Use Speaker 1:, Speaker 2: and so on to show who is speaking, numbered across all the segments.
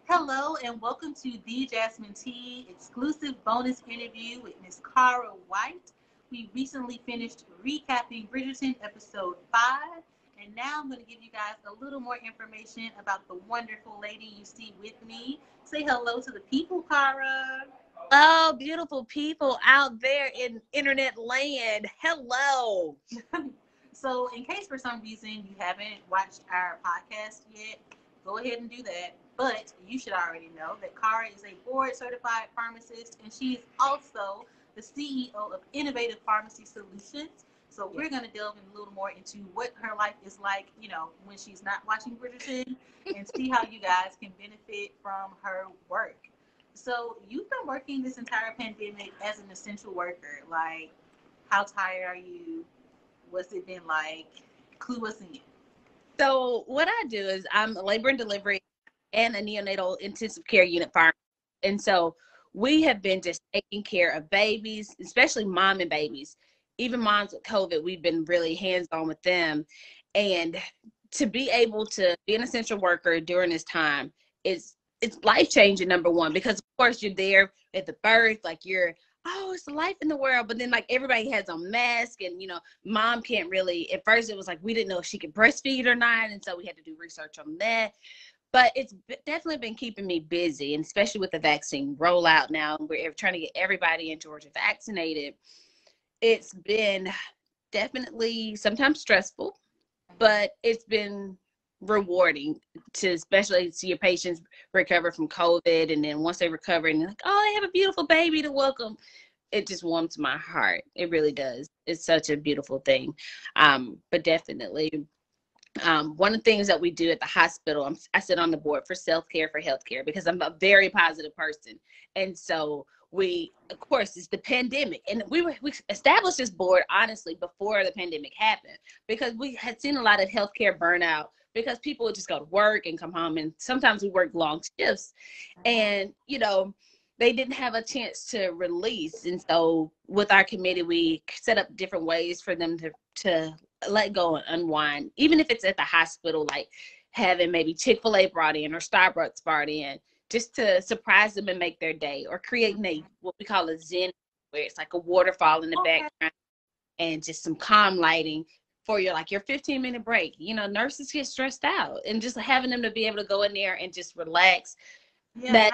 Speaker 1: Hello and welcome to the Jasmine T exclusive bonus interview with Miss Kara White. We recently finished recapping Bridgerton episode 5, and now I'm going to give you guys a little more information about the wonderful lady you see with me. Say hello to the people, Kara.
Speaker 2: Oh, beautiful people out there in internet land. Hello.
Speaker 1: So in case for some reason you haven't watched our podcast yet, go ahead and do that. But you should already know that Kara is a board certified pharmacist, and she is also the CEO of Innovative Pharmacy Solutions. So we're going to delve in a little more into what her life is like, when she's not watching Bridgerton, and see how you guys can benefit from her work. So you've been working this entire pandemic as an essential worker. Like, how tired are you? What's it been like? Clue us in.
Speaker 2: So what I do is I'm a labor and delivery and a neonatal intensive care unit pharmacist. And so we have been just taking care of babies, especially mom and babies. Even moms with COVID, we've been really hands-on with them. And to be able to be an essential worker during this time it's life-changing, number one, because of course you're there at the birth, like it's the life in the world, but then like everybody has a mask, and mom can't really, at first it was like we didn't know if she could breastfeed or not, and so we had to do research on that. But it's definitely been keeping me busy, and especially with the vaccine rollout now, we're trying to get everybody in Georgia vaccinated. It's been definitely sometimes stressful, but it's been rewarding to especially see your patients recover from COVID, and then once they recover and they're like, oh, they have a beautiful baby to welcome, it just warms my heart. It really does. It's such a beautiful thing. But definitely one of the things that we do at the hospital, I sit on the board for self-care for healthcare because I'm a very positive person. And so of course, it's the pandemic. And we established this board, honestly, before the pandemic happened, because we had seen a lot of healthcare burnout because people would just go to work and come home. And sometimes we work long shifts. And, they didn't have a chance to release. And so with our committee, we set up different ways for them to let go and unwind, even if it's at the hospital, like having maybe Chick-fil-A brought in or Starbucks brought in, just to surprise them and make their day, or creating what we call a zen, where it's like a waterfall in the background and just some calm lighting for your 15-minute break. Nurses get stressed out, and just having them to be able to go in there and just relax. Yeah,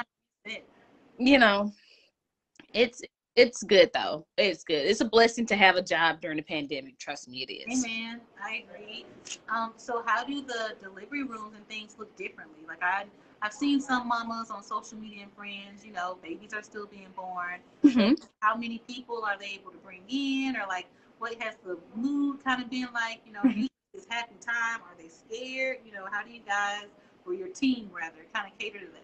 Speaker 2: it's good though. It's good. It's a blessing to have a job during the pandemic. Trust me, it is.
Speaker 1: Amen. I agree. So how do the delivery rooms and things look differently? Like I've seen some mamas on social media and friends, babies are still being born.
Speaker 2: Mm-hmm.
Speaker 1: How many people are they able to bring in, or like what has the mood kind of been like? Usually it's happy time. Are they scared? How do you guys, or your team rather, kind of cater to that?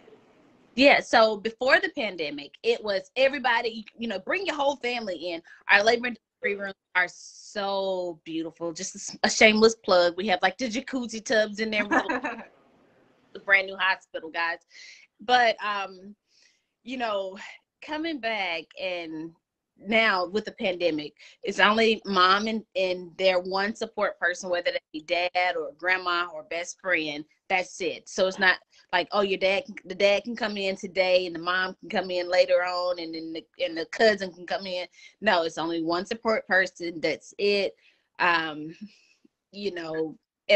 Speaker 2: Yeah, so before the pandemic, it was everybody, bring your whole family in. Our labor and delivery rooms are so beautiful. Just a shameless plug. We have the jacuzzi tubs in there. The brand new hospital, guys. But, coming back, and now with the pandemic, it's only mom and their one support person, whether that be dad or grandma or best friend. That's it. So it's not like, oh, the dad can come in today and the mom can come in later on, and then the cousin can come in. No, it's only one support person. That's it. At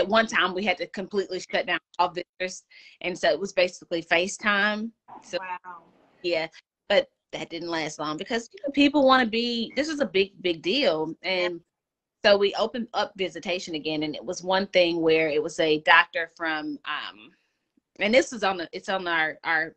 Speaker 2: one time we had to completely shut down all visitors, and so it was basically FaceTime. So,
Speaker 1: wow.
Speaker 2: Yeah, but that didn't last long because people want to be. This is a big deal, and so we opened up visitation again, and it was one thing where it was a doctor from and this is it's on our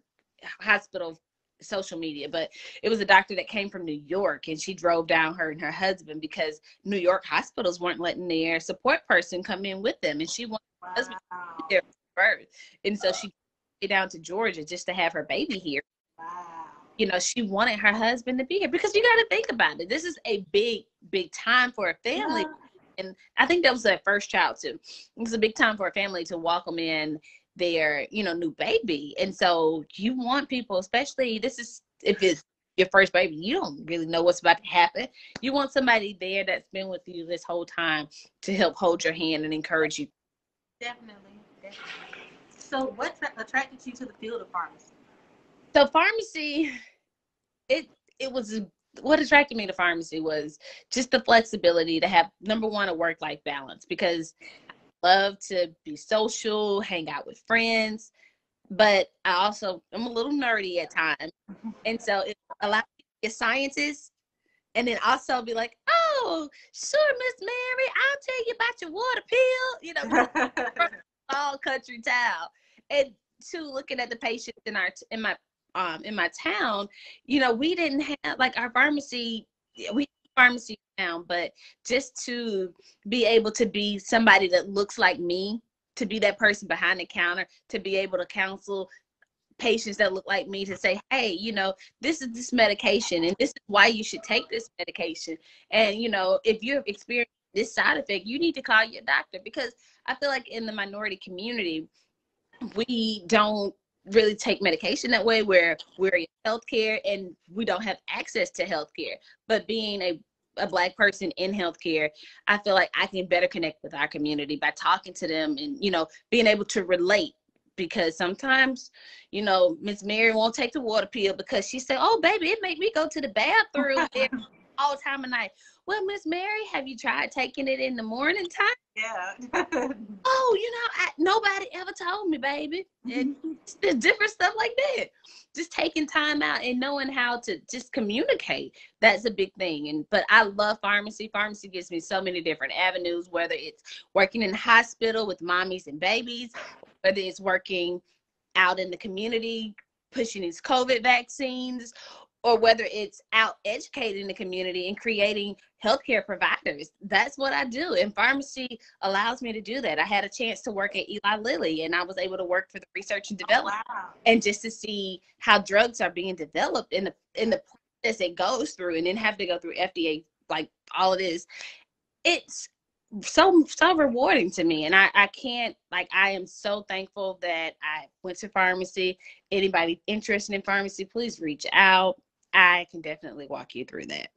Speaker 2: hospital social media, but it was a doctor that came from New York, and she drove down, her and her husband, because New York hospitals weren't letting their support person come in with them, and she wanted her husband to be there for birth, and so she came down to Georgia just to have her baby here.
Speaker 1: Wow.
Speaker 2: She wanted her husband to be here, because you got to think about it. This is a big time for a family.
Speaker 1: Yeah.
Speaker 2: And I think that was their first child too. It was a big time for a family to welcome in their, new baby. And so you want people, especially if it's your first baby, you don't really know what's about to happen. You want somebody there that's been with you this whole time to help hold your hand and encourage you.
Speaker 1: Definitely, definitely. So, what attracted you to the field of pharmacy?
Speaker 2: So pharmacy, it it was what attracted me to pharmacy was just the flexibility to have, number one, a work-life balance, because I love to be social, hang out with friends, but I also am a little nerdy at times. And so it allowed me to be a scientist and then also be like, oh, sure, Miss Mary, I'll tell you about your water pill, because we're a small country town. And two, looking at the patients in my town, we didn't have like our pharmacy. We have pharmacy now, but just to be able to be somebody that looks like me, to be that person behind the counter, to be able to counsel patients that look like me, to say, hey, this is this medication and this is why you should take this medication. And, if you're experiencing this side effect, you need to call your doctor, because I feel like in the minority community, we don't really take medication that way, where we're in healthcare and we don't have access to healthcare. But being a Black person in healthcare, I feel like I can better connect with our community by talking to them and, being able to relate. Because sometimes, Miss Mary won't take the water pill because she said, oh, baby, it made me go to the bathroom all time of night. Well, Miss Mary, have you tried taking it in the morning time?
Speaker 1: Yeah.
Speaker 2: Oh, nobody ever told me, baby. And there's different stuff like that. Just taking time out and knowing how to just communicate. That's a big thing. But I love pharmacy. Pharmacy gives me so many different avenues, whether it's working in the hospital with mommies and babies, whether it's working out in the community, pushing these COVID vaccines, or whether it's out educating the community and creating healthcare providers. That's what I do. And pharmacy allows me to do that. I had a chance to work at Eli Lilly, and I was able to work for the research and development.
Speaker 1: Oh, wow.
Speaker 2: And just to see how drugs are being developed in the process it goes through, and then have to go through FDA, like all of this. It's so rewarding to me. And I can't, like, I am so thankful that I went to pharmacy. Anybody interested in pharmacy, please reach out. I can definitely walk you through that.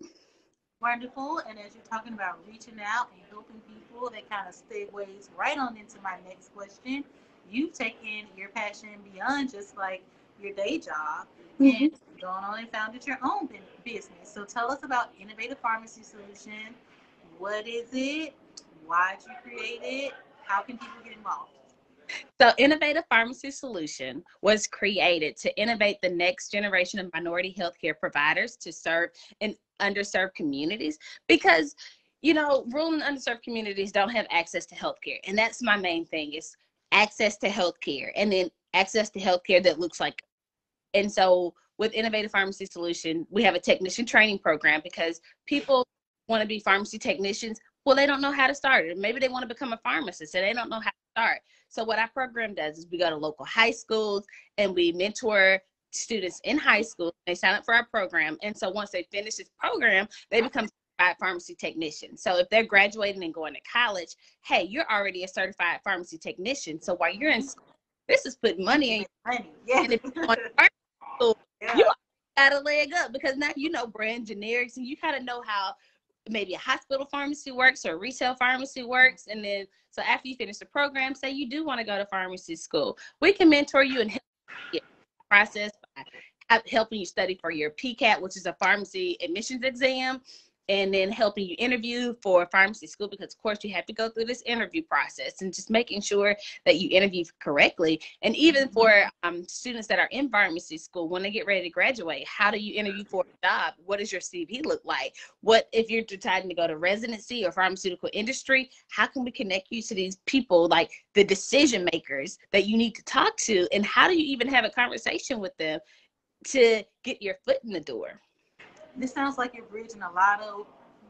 Speaker 1: Wonderful. And as you're talking about reaching out and helping people, that kind of segues right on into my next question. You've taken your passion beyond just like your day job and gone on and founded your own business. So tell us about Innovative Pharmacy Solution. What is it? Why did you create it? How can people get involved?
Speaker 2: So Innovative Pharmacy Solution was created to innovate the next generation of minority healthcare providers to serve in underserved communities, because, rural and underserved communities don't have access to healthcare. And that's my main thing, is access to healthcare, and then access to healthcare that looks like. And so with Innovative Pharmacy Solution, we have a technician training program, because people want to be pharmacy technicians. Well, they don't know how to start it. Maybe they want to become a pharmacist and they don't know how to start. So what our program does is we go to local high schools and we mentor students in high school. They sign up for our program. And so once they finish this program, they become certified pharmacy technicians. So if they're graduating and going to college, hey, you're already a certified pharmacy technician. So while you're in school, this is putting money in your
Speaker 1: money. Yeah.
Speaker 2: And if you're going to school, you got a leg up, because now you know brand generics and you kind of know how maybe a hospital pharmacy works or a retail pharmacy works. And then, so after you finish the program, say you do want to go to pharmacy school, we can mentor you and help you get the process by helping you study for your PCAT, which is a pharmacy admissions exam, and then helping you interview for pharmacy school, because of course you have to go through this interview process, and just making sure that you interview correctly. And even for students that are in pharmacy school, when they get ready to graduate, how do you interview for a job? What does your CV look like? What if you're deciding to go to residency or pharmaceutical industry? How can we connect you to these people, like the decision makers that you need to talk to? And how do you even have a conversation with them to get your foot in the door?
Speaker 1: This sounds like you're bridging a lot of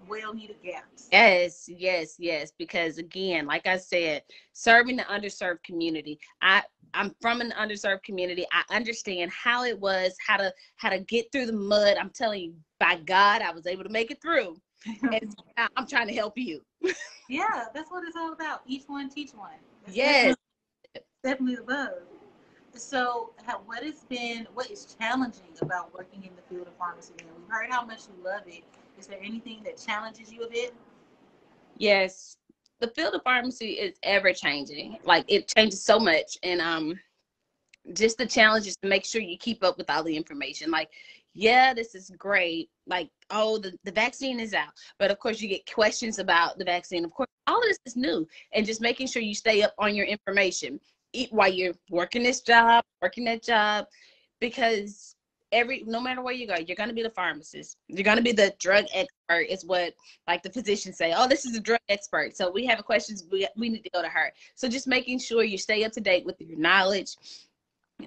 Speaker 1: well-needed gaps.
Speaker 2: Yes. Because again, like I said, serving the underserved community. I'm from an underserved community. I understand how it was, how to get through the mud. I'm telling you, by God, I was able to make it through. And I'm trying to help you.
Speaker 1: Yeah, that's what it's all about. Each one teach one. That's
Speaker 2: yes.
Speaker 1: Definitely the buzz. So, what is challenging about working in the field of pharmacy? And we've heard how much you love it. Is there anything that challenges you a bit?
Speaker 2: Yes, the field of pharmacy is ever changing. Like it changes so much, and just the challenge is to make sure you keep up with all the information. Like, yeah, this is great. Like, oh, the vaccine is out. But of course, you get questions about the vaccine. Of course, all of this is new. And just making sure you stay up on your information while you're working this job, working that job, because no matter where you go, you're going to be the pharmacist. You're going to be the drug expert, is what like the physicians say. Oh, this is a drug expert. So we have questions. We need to go to her. So just making sure you stay up to date with your knowledge,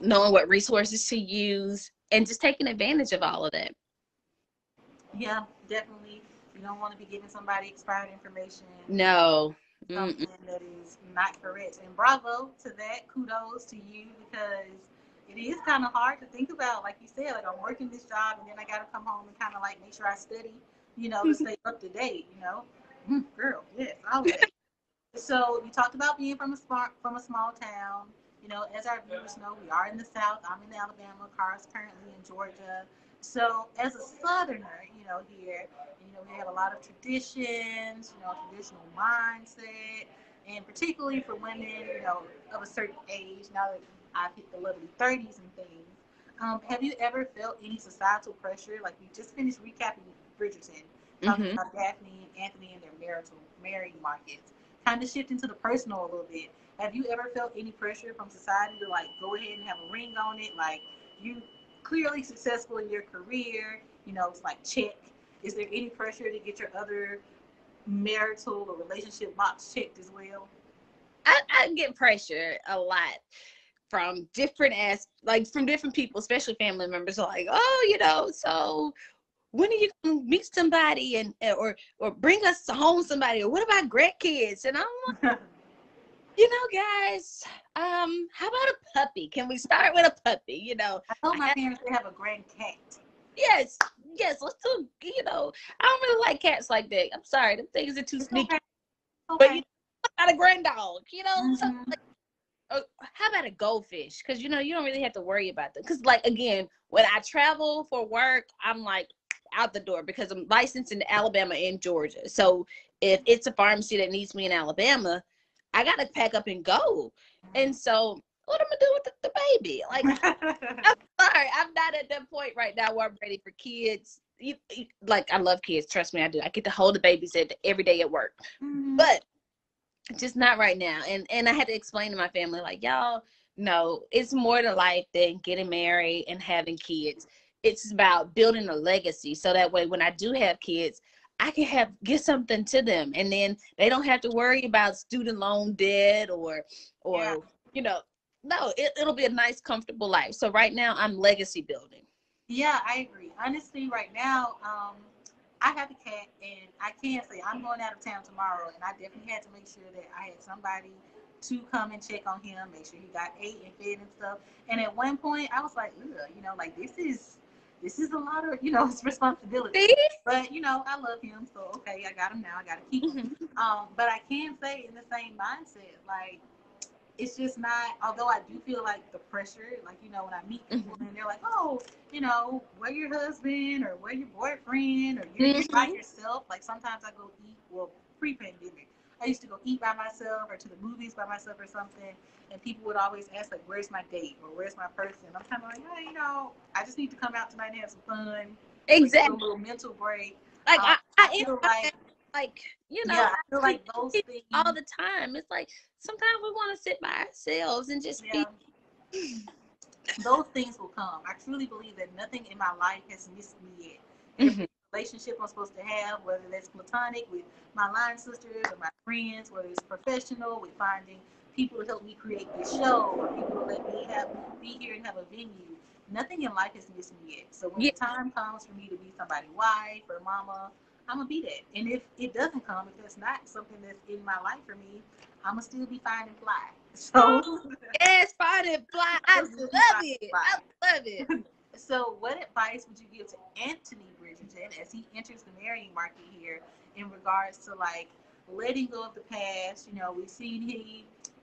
Speaker 2: knowing what resources to use, and just taking advantage of all of that.
Speaker 1: Yeah, definitely. You don't want to be giving somebody expired information,
Speaker 2: No.
Speaker 1: something that is not correct. And bravo to that. Kudos to you, because it is kind of hard to think about. Like you said, like I'm working this job and then I got to come home and kind of like make sure I study, to stay up to date. Girl, yes, all of that. So you talked about being from a small town. As our viewers know, we are in the South. I'm in Alabama. Cara's currently in Georgia. So as a Southerner, here, we have a lot of traditions, traditional mindset, and particularly for women, of a certain age. Now that I've hit the lovely 30s and things, have you ever felt any societal pressure? Like we just finished recapping Bridgerton, talking
Speaker 2: Mm-hmm.
Speaker 1: about Daphne and Anthony and their marrying markets. Kind of shifting to the personal a little bit. Have you ever felt any pressure from society to like go ahead and have a ring on it? Like you clearly successful in your career, it's like check. Is there any pressure to get your other marital or relationship box checked as well?
Speaker 2: I get pressure a lot from like from different people, especially family members, are like, oh, so when are you gonna meet somebody and or bring us home somebody, or what about grandkids? And I'm like, guys, how about a puppy? Can we start with a puppy?
Speaker 1: I told
Speaker 2: I
Speaker 1: my
Speaker 2: have,
Speaker 1: parents they have a grand cat.
Speaker 2: yes, yes, let's do, I don't really like cats like that. I'm sorry, them things are too
Speaker 1: It's
Speaker 2: sneaky.
Speaker 1: okay.
Speaker 2: But
Speaker 1: Okay.
Speaker 2: got a grand dog, something
Speaker 1: Mm-hmm.
Speaker 2: like, how about a goldfish? Because you don't really have to worry about them. Because like again, when I travel for work, I'm like out the door because I'm licensed in Alabama and Georgia. So if it's a pharmacy that needs me in Alabama, I gotta pack up and go. And so what am I gonna do with the baby? Like, I'm sorry, I'm not at that point right now where I'm ready for kids. Like I love kids, trust me, I do. I get to hold the babies every day at work,
Speaker 1: Mm-hmm.
Speaker 2: but just not right now. And I had to explain to my family, like, y'all, no, it's more to life than getting married and having kids. It's about building a legacy, so that way when I do have kids, I can give something to them, and then they don't have to worry about student loan debt
Speaker 1: Yeah.
Speaker 2: or no, it'll be a nice comfortable life. So right now I'm legacy building.
Speaker 1: Yeah, I agree. Honestly, right now, I have a cat, and I can say I'm going out of town tomorrow, and I definitely had to make sure that I had somebody to come and check on him, make sure he got ate and fed and stuff. And at one point, I was like, ugh, like this is a lot of it's responsibility.
Speaker 2: See?
Speaker 1: But I love him, so okay, I got him now. I got to keep him.
Speaker 2: Mm-hmm.
Speaker 1: But I can say in the same mindset, like it's just not, although I do feel like the pressure, like when I meet people
Speaker 2: Mm-hmm.
Speaker 1: and they're like, oh, where your husband or where your boyfriend, or you're just by
Speaker 2: Mm-hmm.
Speaker 1: yourself. Like sometimes I go eat, well, pre-pandemic I used to go eat by myself or to the movies by myself or something, and people would always ask like, where's my date or where's my person. I'm kind of like, hey, I just need to come out tonight and have some fun, or get a
Speaker 2: Exactly.
Speaker 1: little mental break.
Speaker 2: Like
Speaker 1: I
Speaker 2: I
Speaker 1: feel
Speaker 2: am
Speaker 1: like,
Speaker 2: like
Speaker 1: yeah, I feel
Speaker 2: we
Speaker 1: like those
Speaker 2: all
Speaker 1: things.
Speaker 2: the time. It's like sometimes we want to sit by ourselves and just be.
Speaker 1: Yeah, those things will come. I truly believe that nothing in my life has missed me yet. Every
Speaker 2: Mhm.
Speaker 1: relationship I'm supposed to have, whether that's platonic with my line sisters or my friends, whether it's professional with finding people to help me create this show or people to let me be here and have a venue, nothing in life has missed me yet. So when
Speaker 2: Yeah,
Speaker 1: the time comes for me to be somebody's wife or mama, I'm gonna be that. And if it doesn't come, if that's not something that's in my life for me, I'm gonna still be fine and fly. So
Speaker 2: yes, fine and fly. I
Speaker 1: I'm still be
Speaker 2: love
Speaker 1: fine
Speaker 2: it.
Speaker 1: and fly.
Speaker 2: I love it.
Speaker 1: So, what advice would you give to Anthony Bridgerton as he enters the marrying market here in regards to like letting go of the past? We've seen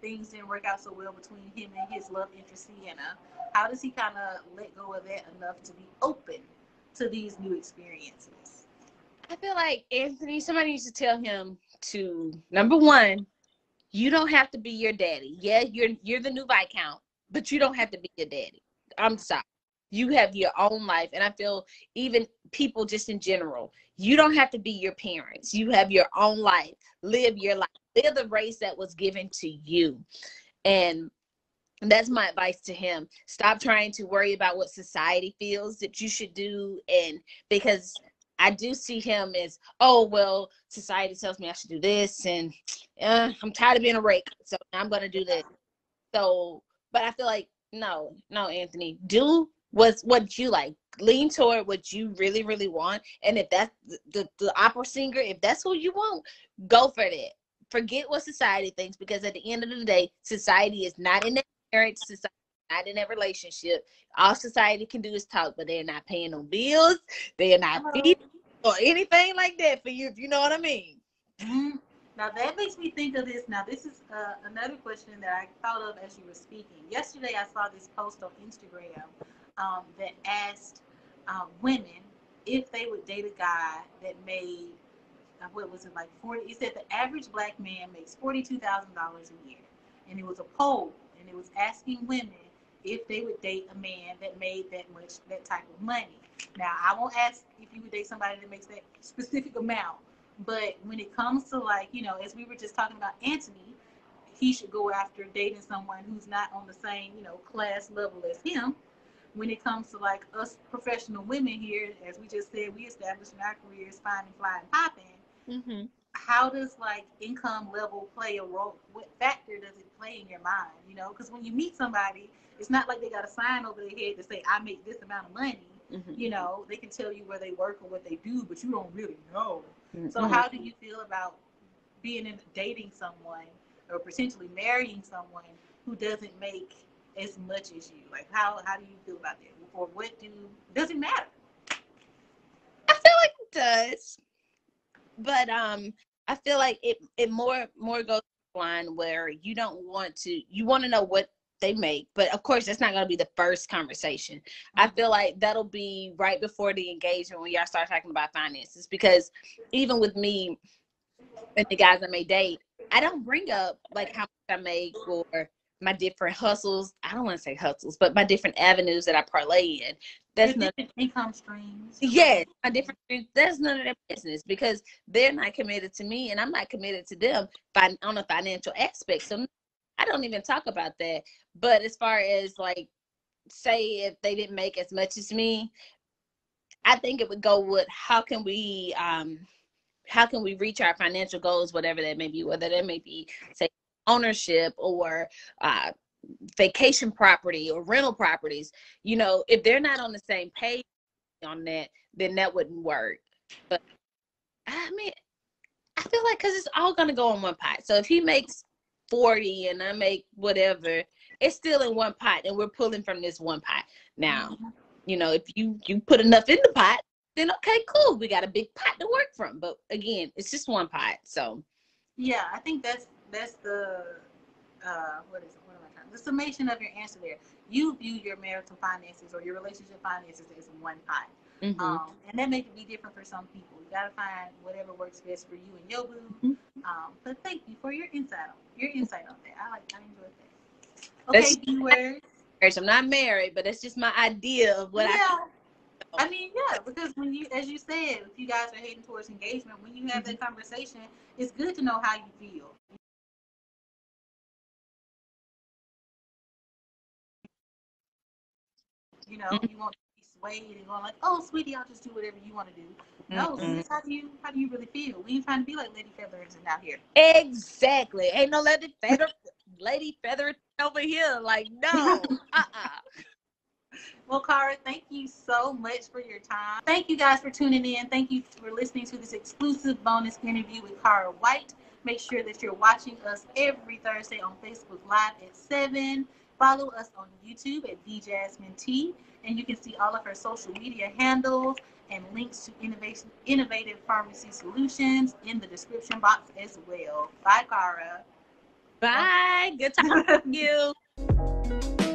Speaker 1: things didn't work out so well between him and his love interest Sienna, how does he kind of let go of that enough to be open to these new experiences?
Speaker 2: I feel like Anthony, somebody needs to tell him to, number one, you don't have to be your daddy. Yeah, you're the new Viscount, but you don't have to be your daddy. I'm sorry. You have your own life. And I feel even people just in general, you don't have to be your parents. You have your own life. Live your life. Live the race that was given to you. And that's my advice to him. Stop trying to worry about what society feels that you should do. And because I do see him as, oh, well, society tells me I should do this. And I'm tired of being a rake. So I'm going to do this. So, but I feel like, no, Anthony, do what you like. Lean toward what you really, really want. And if that's the opera singer, if that's who you want, go for that. Forget what society thinks, because at the end of the day, society is not in that marriage, society is not in that relationship. All society can do is talk, but they're not paying no bills. They're not feeding or anything like that for you, if you know what I mean.
Speaker 1: Mm-hmm. Now that makes me think of this. Now this is another question that I thought of as you were speaking. Yesterday I saw this post on Instagram that asked women if they would date a guy that made, what was it, like 40? It said the average black man makes $42,000 a year, and it was a poll, and it was asking women if they would date a man that made that type of money. Now I won't ask if you would date somebody that makes that specific amount, but when it comes to, like, as we were just talking about Anthony, he should go after dating someone who's not on the same, class level as him. When it comes to, like, us professional women here, as we just said, we established in our careers finding, flying, popping.
Speaker 2: Mm-hmm.
Speaker 1: How does, like, income level play a role? What factor does it play in your mind? Because when you meet somebody, it's not like they got a sign over their head to say, I make this amount of money. Mm-hmm. They can tell you where they work or what they do, but you don't really know. Mm-hmm. So how do you feel about dating someone or potentially marrying someone who doesn't make as much as you? Like, how do you feel about that? Or does it matter?
Speaker 2: I feel like it does. But I feel like it more goes line where you want to know what they make, but of course that's not going to be the first conversation. Mm-hmm. I feel like that'll be right before the engagement when y'all start talking about finances, because even with me and the guys I may date, I don't bring up like how much I make or my different hustles. I don't want to say hustles, but my different avenues that I parlay in. That's
Speaker 1: not income streams.
Speaker 2: Yes, my different. That's none of their business, because they're not committed to me, and I'm not committed to them on a financial aspect. So I don't even talk about that. But as far as, like, say if they didn't make as much as me, I think it would go with how can we reach our financial goals, whatever that may be, whether that may be, say, ownership or vacation property or rental properties. If they're not on the same page on that, then that wouldn't work. But I mean, I feel like, because it's all gonna go in one pot. So if he makes 40 and I make whatever, it's still in one pot, and we're pulling from this one pot. Now, if you put enough in the pot, then okay, cool, we got a big pot to work from. But again, it's just one pot. So
Speaker 1: yeah, I think that's the what is it? What am I trying? The summation of your answer there. You view your marital finances or your relationship finances as one pot. Mm-hmm. And that may be different for some people. You got to find whatever works best for you and your boo. Mm-hmm. But thank you for your insight on that. I enjoyed that. Okay, viewers.
Speaker 2: I'm not married, but it's just my idea of what
Speaker 1: I mean, yeah, because when you, as you said, if you guys are heading towards engagement, when you have that conversation, it's good to know how you feel. You want to be swayed and going like, "Oh, sweetie, I'll just do whatever you want to do." No, this is how do you really feel? We ain't trying to be like Lady Featherington out here.
Speaker 2: Exactly. Ain't no Lady Featherington over here. Like, no.
Speaker 1: Well, Kara, thank you so much for your time. Thank you guys for tuning in. Thank you for listening to this exclusive bonus interview with Kara White. Make sure that you're watching us every Thursday on Facebook Live at 7. Follow us on YouTube at DJasmineT, and you can see all of her social media handles and links to innovative pharmacy solutions in the description box as well. Bye, Kara.
Speaker 2: Bye. Good talking to you.